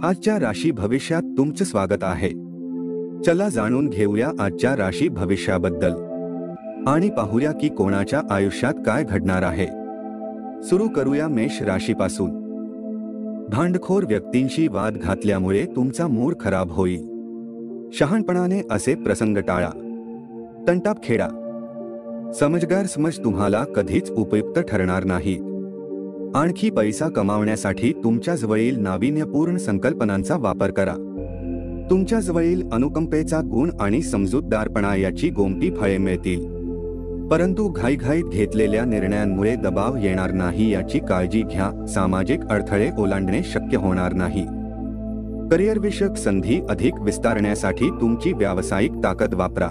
आजच्या राशी भविष्यात तुमचं स्वागत आहे। चला जाणून घेऊया आजच्या राशी भविष्याबद्दल आणि पाहूया की कोणाच्या आयुष्यात काय घडणार आहे। सुरू करूया मेष राशीपासून। भांडखोर व्यक्तींशी वाद घातल्यामुळे तुमचा मूड खराब होईल। शहाणपणाने असे प्रसंग टाळा। तंटाप खेळा। समजदार समज तुम्हाला कधीच उपयुक्त ठरणार नाहीत। आणखी पैसा कमावण्यासाठी तुमच्याजवळील नाविन्यपूर्ण संकल्पनांचा वापर करा। तुमच्याजवळील अनुकंपेचा गुण आणि समजूतदारपणा याची गोमटी फळे मिळतील। परंतु घाईघाईत घेतलेल्या निर्णयांमुळे दबाव येणार नाही याची काळजी घ्या। सामाजिक अडथळे ओलांडणे शक्य होणार नाही। करिअरविषयक संधी अधिक विस्तारण्यासाठी तुमची व्यावसायिक ताकद वापरा।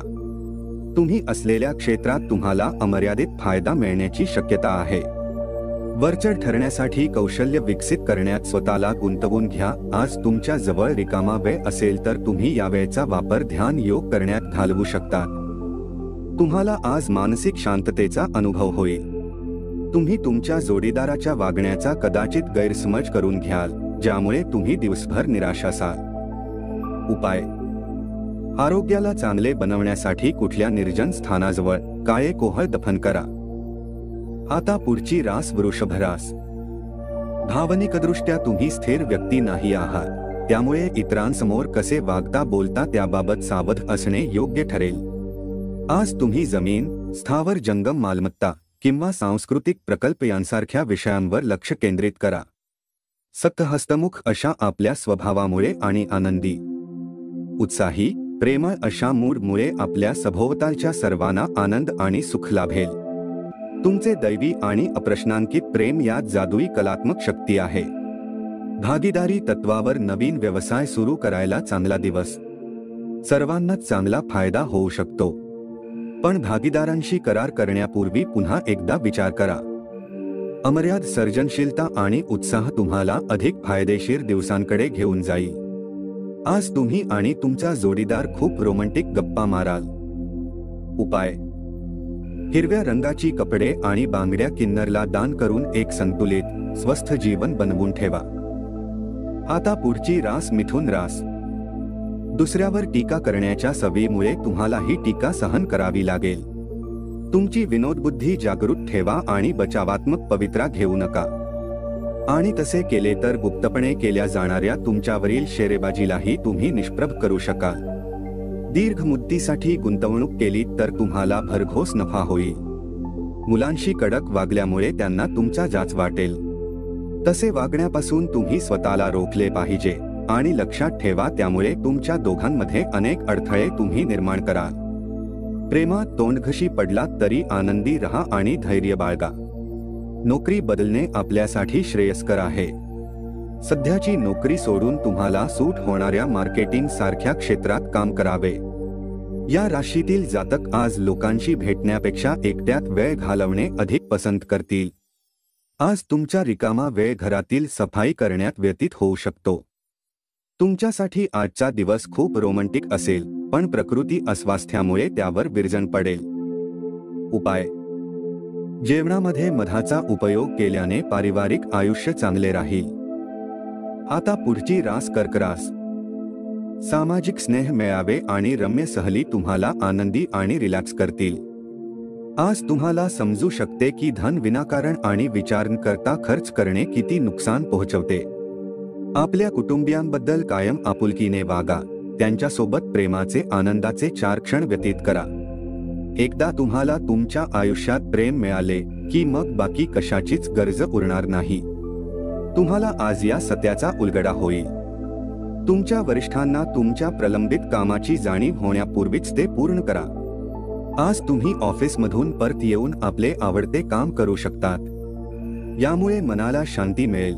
तुम्ही असलेल्या क्षेत्रात तुम्हाला अमर्यादित फायदा मिळण्याची शक्यता आहे। वरचढ ठरण्यासाठी कौशल्य विकसित करण्यात स्वतःला गुंतवून घ्या। आज तुमच्या जवळ रिकामा वेळ असेल तर तुम्ही या वेळेचा वापर ध्यान योग करण्यात घालवू शकता। तुम्हाला आज मानसिक शांततेचा अनुभव होईल। तुम्ही तुमच्या जोडीदाराच्या वागण्याचा कदाचित गैरसमज करून घ्याल, ज्यामुळे तुम्ही दिवसभर निराश असाल। उपाय: आरोग्याला चांगले बनवण्यासाठी कुठल्या निर्जन स्थानाजवळ काळे कोहळ दफन करा। आता पुढची रास वृषभ रास। भावनिकदृष्ट्या तुम्ही स्थिर व्यक्ती नाही आहात, त्यामुळे इतरांसमोर कसे वागता बोलता त्याबाबत सावध असणे योग्य ठरेल। आज तुम्ही जमीन, स्थावर जंगम मालमत्ता किंवा सांस्कृतिक प्रकल्प यांसारख्या विषयांवर लक्ष केंद्रित करा। सक्त हस्तमुख अशा आपल्या स्वभावामुळे आणि आनंदी, उत्साही, प्रेमळ अशा मूडमुळे आपल्या सभोवतालच्या सर्वांना आनंद आणि सुख लाभेल। तुमचे दैवी आणि अप्रश्नांकित प्रेम यात जादुई कलात्मक शक्ती आहे। भागीदारी तत्वावर नवीन व्यवसाय सुरू करायला चांगला दिवस। सर्वांनाच चांगला फायदा होऊ शकतो, पण भागीदारांशी करार करण्यापूर्वी पुन्हा एकदा विचार करा। अमर्याद सर्जनशीलता आणि उत्साह तुम्हाला अधिक फायदेशीर दिवसांकडे घेऊन जाईल। आज तुम्ही आणि तुमचा जोडीदार खूप रोमॅन्टिक गप्पा माराल। उपाय: हिरव्या रंगाची कपडे आणि बांगड्या किन्नरला दान करून एक संतुलित, स्वस्थ जीवन बनवून ठेवा। आता पुढची रास मिथुन रास। दुसऱ्यावर टीका करण्याच्या सवयीमुळे तुम्हाला ही टीका सहन करावी लागेल। तुमची विनोदबुद्धी जागृत ठेवा आणि बचावात्मक पवित्रा घेऊ नका। आणि तसे केले तर गुप्तपणे केल्या जाणाऱ्या तुमच्यावरील शेरेबाजीलाही तुम्ही निष्प्रभ करू शकाल। दीर्घ मुदतीसाठी गुंतवणूक केली तर तुम्हाला भरघोस नफा होईल। मुलांशी कडक वागल्यामुळे त्यांना तुमचा जाच वाटेल। तसे वागण्यापासून तुम्ही स्वतःला रोखले पाहिजे आणि लक्षात ठेवा, त्यामुळे तुमच्या दोघांमध्ये अनेक अडथळे तुम्ही निर्माण कराल। प्रेमात तोंडघशी पडलात तरी आनंदी रहा आणि धैर्य बाळगा। नोकरी बदलणे आपल्यासाठी श्रेयस्कर आहे। सध्याची नोकरी सोडून तुम्हाला सूट होणाऱ्या मार्केटिंग सारख्या क्षेत्रात काम करावे। या राशीतील जातक आज लोकांशी भेटण्यापेक्षा एकट्यात वेळ घालवणे अधिक पसंत करतील। आज तुमचा रिकामा वेळ घरातील सफाई करण्यात व्यतीत होऊ शकतो। तुमच्यासाठी आजचा दिवस खूप रोमॅन्टिक असेल, पण प्रकृती अस्वास्थ्यामुळे त्यावर विरजण पडेल। उपाय: जेवणामध्ये मधाचा उपयोग केल्याने पारिवारिक आयुष्य चांगले राहील। आता पुढची रास कर्क रास। सामाजिक स्नेह मेळावे आणि रम्य सहली तुम्हाला आनंदी आणि रिलॅक्स करतील। आज तुम्हाला समजू शकते की धन विनाकारण आणि विचार न करता खर्च करणे किती नुकसान पोहोचवते। आपल्या कुटुंबियांबद्दल कायम आपुलकीने वागा। त्यांच्यासोबत प्रेमाचे आनंदाचे 4 क्षण व्यतीत करा। एकदा तुम्हाला तुमच्या आयुष्यात प्रेम मिळाले की मग बाकी कशाचीच गरज उरणार नाही। तुम्हाला आज या सत्याचा उलगडा होईल। तुमच्या वरिष्ठांना तुमच्या प्रलंबित कामाची जाणीव होण्यापूर्वीच ते पूर्ण करा। आज तुम्ही ऑफिसमधून परत येऊन आपले आवडते काम करू शकतात। यामुळे मनाला शांती मिळेल।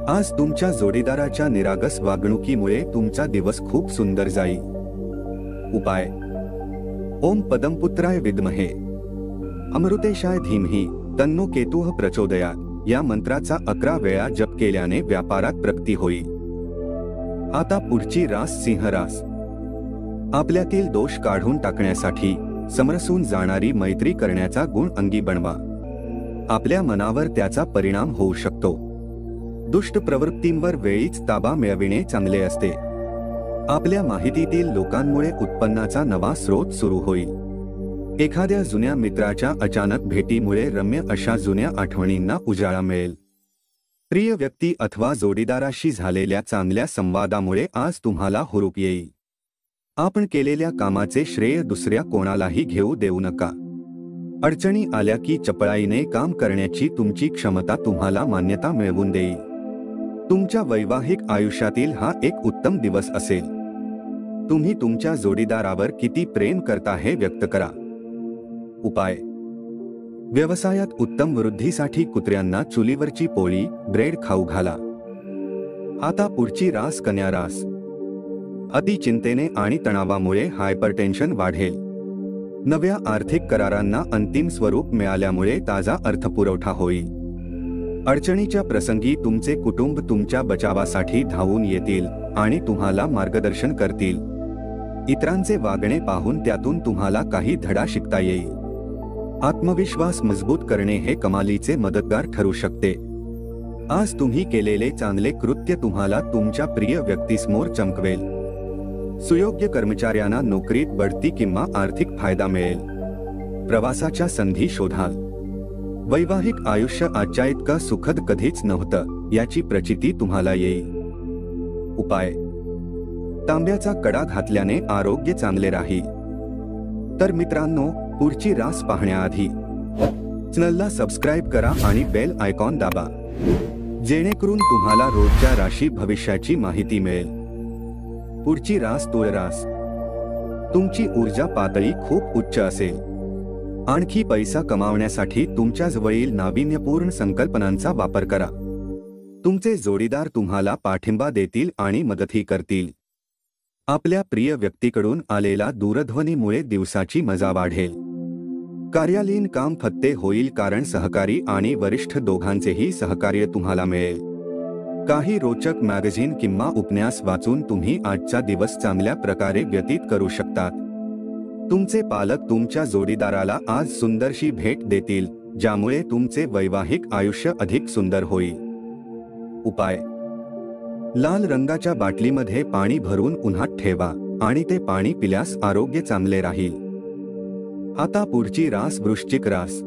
आज तुमच्या जोडीदाराच्या निरागस वागणुकीमुळे तुमचा दिवस खूप सुंदर जाईल। उपाय: ओम पदमपुत्राय विद्महे अमृतेशाय धीमहि तन्नो केतुः प्रचोदयात् या मंत्राचा 11 वेळा जप केल्याने व्यापारात प्रगती होईल। आता पुढची रास सिंह रास। आपल्यातील दोष काढून टाकण्यासाठी समरसून जाणारी मैत्री करण्याचा गुण अंगी बनवा। आपल्या मनावर त्याचा परिणाम होऊ शकतो। दुष्ट प्रवृत्तींवर वेळीच ताबा मिळविणे चांगले असते. आपल्या माहितीतील लोकांमुळे उत्पन्नाचा नवा स्रोत सुरू होईल. एखाद्या जुन्या मित्राच्या अचानक भेटीमुळे रम्य अशा जुन्या आठवणींना उजाळा मिळेल. प्रिय व्यक्ती अथवा जोडीदाराशी झालेल्या चांगल्या संवादामुळे आज तुम्हाला हुरूप येईल. आपण केलेल्या कामाचे श्रेय दुसऱ्या कोणालाही घेऊ देऊ नका. अडचणी आल्या की चपळाईने काम करण्याची तुमची क्षमता तुम्हाला मान्यता मिळवून देईल. तुमच्या वैवाहिक आयुष्यातील हा एक उत्तम दिवस असेल. तुम्ही तुमच्या जोडीदारावर किती प्रेम करता हे व्यक्त करा. उपाय: व्यवसायात उत्तम वृद्धीसाठी कुत्र्यांना चुलीवरची पोळी, ब्रेड खाऊ घाला. आता पुढची रास कन्या रास. अति चिंतेने आणि तणावामुळे हायपरटेन्शन वाढेल. नव्या आर्थिक करारांना अंतिम स्वरूप मिळाल्यामुळे ताजा अर्थपुरवठा होईल. अडचणीच्या प्रसंगी तुमचे कुटुंब तुमच्या बचावासाठी धावून येतील आणि तुम्हाला मार्गदर्शन करतील. इतरांचे वागणे पाहून त्यातून तुम्हाला काही धडा शिकता येईल. आत्मविश्वास मजबूत करणे हे कमालीचे मदतगार ठरू शकते. आज तुम्ही केलेले चांगले कृत्य तुम्हाला तुमच्या प्रिय व्यक्तीसमोर चमकवेल. सुयोग्य कर्मचाऱ्यांना नोकरीत बढती किंवा आर्थिक फायदा मिळेल. प्रवासाच्या संधी शोधाल. वैवाहिक आयुष्य आजच्या इतकं सुखद कधीच नव्हतं याची प्रचिती तुम्हाला येईल. उपाय: तांब्याचा कडा घातल्याने आरोग्य चांगले राहील. तर मित्रांनो, पुढची रास पाहण्याआधी चॅनलला सबस्क्राईब करा आणि बेल आयकॉन दाबा, जेणेकरून तुम्हाला रोजच्या राशी भविष्याची माहिती मिळेल. पुढची रास तुळ रास. तुमची ऊर्जा पातळी खूप उच्च असेल. आणखी पैसा कमावण्यासाठी तुमच्याजवळील नाविन्यपूर्ण संकल्पनांचा वापर करा. तुमचे जोडीदार तुम्हाला पाठिंबा देतील आणि मदतही करतील. आपल्या प्रिय व्यक्तीकडून आलेला दूरध्वनीमुळे दिवसाची मजा वाढेल. कार्यालयीन काम फत्ते होईल कारण सहकारी आणि वरिष्ठ दोघांचेही सहकार्य तुम्हाला मिळेल. काही रोचक मॅगझिन किंवा उपन्यास वाचून तुम्ही आजचा दिवस चांगल्या प्रकारे व्यतीत करू शकतात. तुमचे पालक तुमच्या जोडीदाराला आज सुंदरशी भेट देतील, ज्यामुळे तुमचे वैवाहिक आयुष्य अधिक सुंदर होईल. उपाय: लाल रंगाच्या बाटलीमध्ये पाणी भरून उन्हात ठेवा आणि ते पाणी पिल्यास आरोग्य चांगले राहील. आता पुढची रास वृश्चिक रास.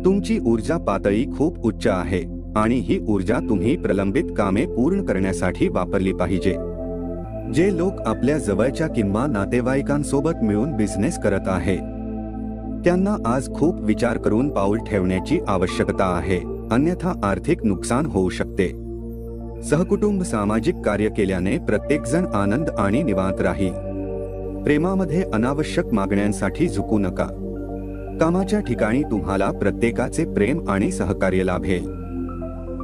तुमची ऊर्जा पातळी खूप उच्च आहे आणि ही ऊर्जा तुम्ही प्रलंबित कामे पूर्ण करण्यासाठी वापरली पाहिजे. जे लोक आपल्या जवळच्या किंवा नातेवाईकांसोबत मिळून बिझनेस करत आहे, त्यांना आज खूप विचार करून पाऊल ठेवण्याची आवश्यकता आहे, अन्यथा आर्थिक नुकसान होऊ शकते. सहकुटुंब सामाजिक कार्य केल्याने प्रत्येकजण आनंद आणि निवांत राहील. प्रेमामध्ये अनावश्यक मागण्यांसाठी झुकू नका. कामाच्या ठिकाणी तुम्हाला प्रत्येकाचे प्रेम आणि सहकार्य लाभेल.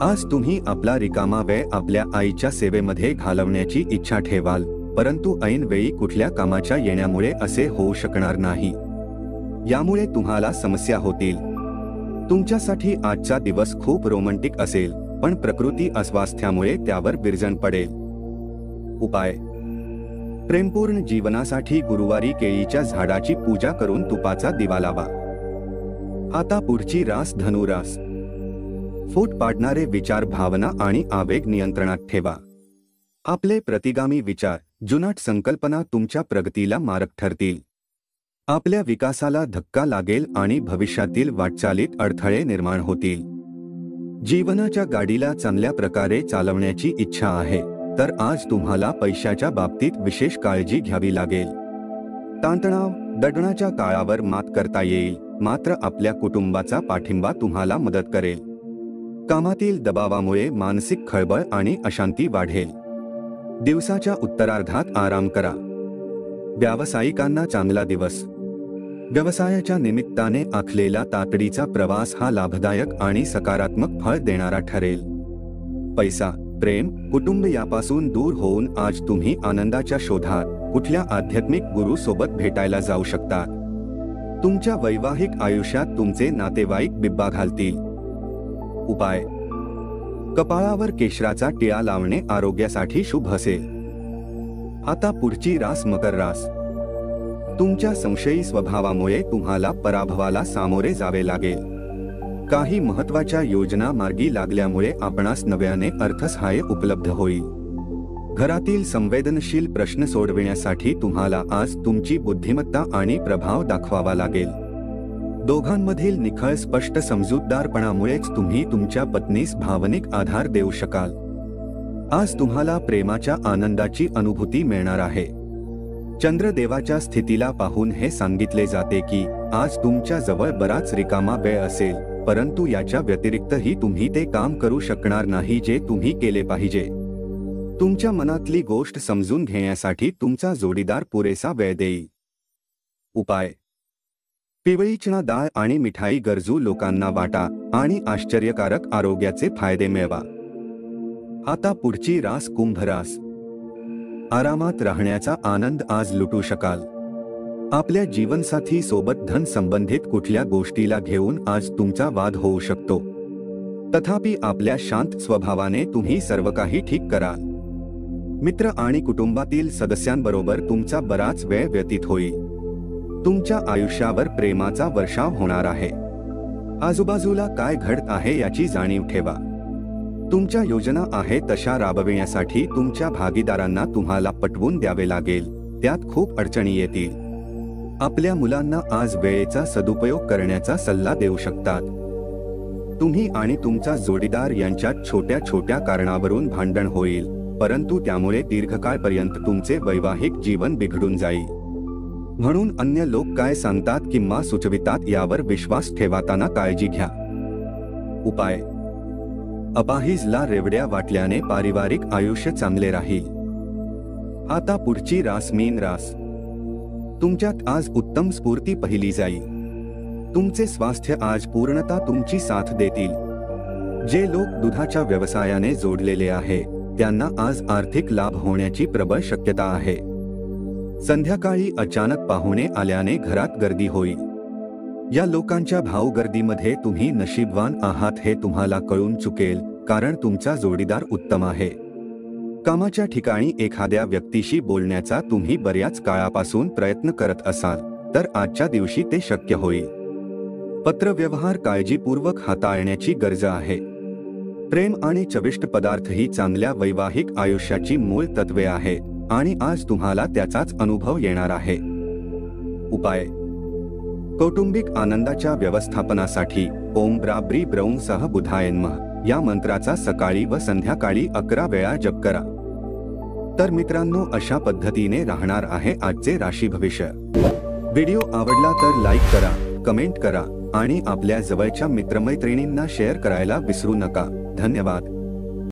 आज तुम्ही आपला रिकामा वेळ आपल्या आईच्या सेवेमध्ये घालवण्याची इच्छा ठेवाल, परंतु ऐन वेळी कुठल्या कामाच्या येण्यामुळे असे होऊ शकणार नाही. यामुळे तुम्हाला समस्या होतील. तुमच्यासाठी आजचा दिवस खूप रोमॅन्टिक असेल, पण प्रकृती अस्वास्थ्यामुळे त्यावर विरजण पडेल. उपाय: प्रेमपूर्ण जीवनासाठी गुरुवारी केळीच्या झाडाची पूजा करून तुपाचा दिवा लावा. आता पुढची रास धनुरास. फूट पाडणारे विचार, भावना आणि आवेग नियंत्रणात ठेवा. आपले प्रतिगामी विचार, जुनाट संकल्पना तुमच्या प्रगतीला मारक ठरतील. आपल्या विकासाला धक्का लागेल आणि भविष्यातील वाटचालीत अडथळे निर्माण होतील. जीवनाच्या गाडीला चांगल्या प्रकारे चालवण्याची इच्छा आहे, तर आज तुम्हाला पैशाच्या बाबतीत विशेष काळजी घ्यावी लागेल. ताणतणाव, दडपणाच्या काळावर मात करता येईल, मात्र आपल्या कुटुंबाचा पाठिंबा तुम्हाला मदत करेल. कामातील दबावामुळे मानसिक खळबळ आणि अशांती वाढेल. दिवसाच्या उत्तरार्धात आराम करा. व्यावसायिकांना चांगला दिवस. व्यवसायाच्या निमित्ताने आखलेला तातडीचा प्रवास हा लाभदायक आणि सकारात्मक फळ देणारा ठरेल. पैसा, प्रेम, कुटुंब यापासून दूर होऊन आज तुम्ही आनंदाच्या शोधात कुठल्या आध्यात्मिक गुरु सोबत भेटायला जाऊ शकता. तुमच्या वैवाहिक आयुष्यात तुमचे नातेवाईक बिब्बा घालतील. उपाय: कपाळावर केशराचा टिळा लावणे आरोग्यासाठी शुभ असेल. आता पुढची रास मकर रास. तुमच्या संशयी स्वभावामुळे तुम्हाला पराभवाला सामोरे जावे लागेल. काही महत्त्वाच्या योजना मार्गी लागल्यामुळे आपणास नव्याने अर्थसहाय्य उपलब्ध होईल. घरातील संवेदनशील प्रश्न सोडविण्यासाठी तुम्हाला आज तुमची बुद्धिमत्ता आणि प्रभाव दाखवावा लागेल. दोघांमधील निखळ स्पष्ट समजूतदारपणामुळेच तुम्ही तुमच्या पत्नीस भावनिक आधार देऊ शकाल. आज तुम्हाला प्रेमाच्या आनंदाची अनुभूती मिळणार आहे. चंद्रदेवाच्या स्थितीला पाहून हे सांगितले जाते की आज तुमच्या जवळ बराच रिकामा वेळ असेल, परंतु याच्या व्यतिरिक्तही तुम्ही ते काम करू शकणार नाही जे तुम्ही केले पाहिजे. तुमच्या मनातली गोष्ट समजून घेण्यासाठी तुमचा जोडीदार पुरेसा वेळ देईल. उपाय: पिवळी चणा डाळ आणि मिठाई गरजू लोकांना वाटा आणि आश्चर्यकारक आरोग्याचे फायदे मिळवा. आता पुढची रास कुंभ रास. आरामात राहण्याचा आनंद आज लुटू शकाल. आपल्या जीवनसाथी सोबत धन संबंधित कुठल्या गोष्टीला घेऊन आज तुमचा वाद होऊ शकतो. तथापि आपल्या शांत स्वभावाने तुम्ही सर्व काही ठीक कराल. मित्र आणि कुटुंबातील सदस्यांबरोबर तुमचा बराच वेळ व्यतीत होईल. तुमच्या आयुष्यावर प्रेमाचा वर्षाव होणार आहे. आजूबाजूला काय घडत आहे याची जाणीव ठेवा. तुमच्या योजना आहे तशा राबविण्यासाठी तुमच्या भागीदारांना तुम्हाला पटवून द्यावे लागेल. त्यात खूप अडचणी येतील. आपल्या मुलांना आज वेळेचा सदुपयोग करण्याचा सल्ला देऊ शकतात. तुम्ही आणि तुमचा जोडीदार यांच्यात छोट्या छोट्या कारणावरून भांडण होईल, परंतु त्यामुळे दीर्घकाळपर्यंत तुमचे वैवाहिक जीवन बिघडून जाईल. म्हणून अन्य लोक काय सांगतात किंवा सुचवितात यावर विश्वास ठेवताना काळजी घ्या. उपाय: अपाहिजला रेवड्या वाटल्याने पारिवारिक आयुष्य चांगले राहील. आता पुढची रास मीन रास. तुमच्यात आज उत्तम स्फूर्ती पाहिली जाईल. तुमचे स्वास्थ्य आज पूर्णतः तुमची साथ देतील. जे लोक दुधाच्या व्यवसायाने जोडलेले आहे त्यांना आज आर्थिक लाभ होण्याची प्रबळ शक्यता आहे. संध्याकाळी अचानक पाहुणे आल्याने घरात गर्दी होईल. या लोकांच्या भाऊगर्दीमध्ये तुम्ही नशीबवान आहात हे तुम्हाला कळून चुकेल, कारण तुमचा जोडीदार उत्तम आहे. कामाच्या ठिकाणी एखाद्या व्यक्तीशी बोलण्याचा तुम्ही बऱ्याच काळापासून प्रयत्न करत असाल तर आजच्या दिवशी ते शक्य होईल. पत्रव्यवहार काळजीपूर्वक हाताळण्याची गरज आहे. प्रेम आणि चविष्ट पदार्थ ही चांगल्या वैवाहिक आयुष्याची मूळ तत्वे आहेत आणि आज तुम्हाला त्याचाच अनुभव येणार आहे. उपाय: कौटुंबिक आनंदाच्या व्यवस्थापनासाठी ओम ब्राब्री ब्रौं सह बुधाय नमः या मंत्राचा सकाळी व संध्याकाळी 11 वेळा जप करा. तर मित्रांनो, अशा पद्धतीने राहणार आहे आजचे राशी भविष्य. व्हिडिओ आवडला तर लाईक करा, कमेंट करा आणि आपल्या जवळच्या मित्रमैत्रिणींना शेअर करायला विसरू नका. धन्यवाद.